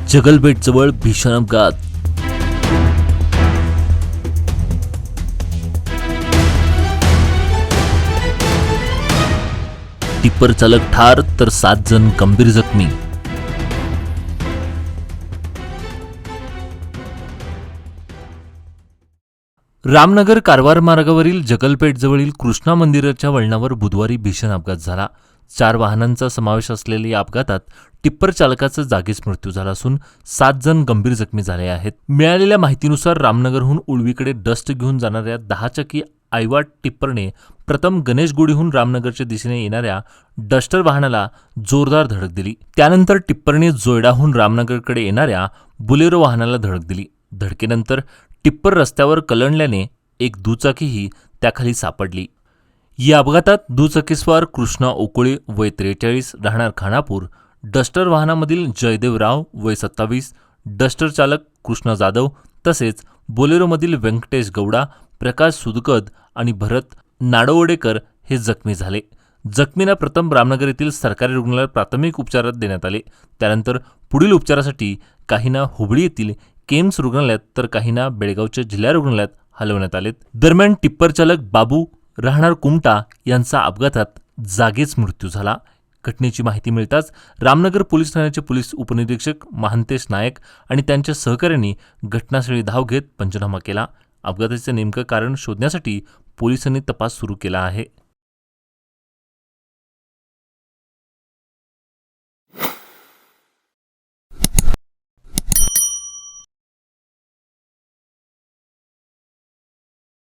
जगलबेटजवळ भीषण अपघात. टिप्पर चालक ठार तर 7 जण गंभीर जखमी. रामनगर कारवार मार्गावरील जगलपेठजवळील कृष्णा मंदिराच्या वळणावर बुधवारी भीषण अपघात झाला. 4 वाहनांचा समावेश असलेल्या या अपघातात टिप्पर चालकाचा जागीच मृत्यू झाला असून 7 जण गंभीर जखमी झाले आहेत. मिळालेल्या माहितीनुसार रामनगरहून उळवीकडे डस्ट घेऊन जाणाऱ्या 10 चाकी आयवा टिप्परने प्रथम गणेशगुडीहून रामनगरच्या दिशेने येणाऱ्या डस्टर वाहनाला जोरदार धडक दिली. त्यानंतर टिप्परने जोयडाहून रामनगरकडे येणाऱ्या बुलेरो वाहनाला धडक दिली. धडकेनंतर टिप्पर रस्त्यावर कलंडल्याने एक दुचाकीही त्याखाली सापडली. या अपघातात दुचाकीस्वार कृष्णा ओकुळे वय 43 राहणार खानापूर, डस्टर वाहनामधील जयदेव राव वय 27, डस्टर चालक कृष्णा जाधव तसेच बोलेरोमधील व्यंकटेश गौडा, प्रकाश सुदकद आणि भरत नाडवडेकर हे जखमी झाले. जखमींना प्रथम रामनगर येथील सरकारी रुग्णालयात प्राथमिक उपचारात देण्यात आले. त्यानंतर पुढील उपचारासाठी काहींना हुबळी येथील केम्स रुग्णालयात तर काहींना बेळगावच्या जिल्हा रुग्णालयात हलवण्यात आले. दरम्यान टिप्पर चालक बाबू राहणार कुमटा यांचा अपघातात जागीच मृत्यू झाला. घटनेची माहिती मिळताच रामनगर पोलीस ठाण्याचे पोलीस उपनिरीक्षक महांतेश नायक आणि त्यांच्या सहकाऱ्यांनी घटनास्थळी धाव घेत पंचनामा केला. अपघाताचे नेमकं कारण शोधण्यासाठी पोलिसांनी तपास सुरू केला आहे.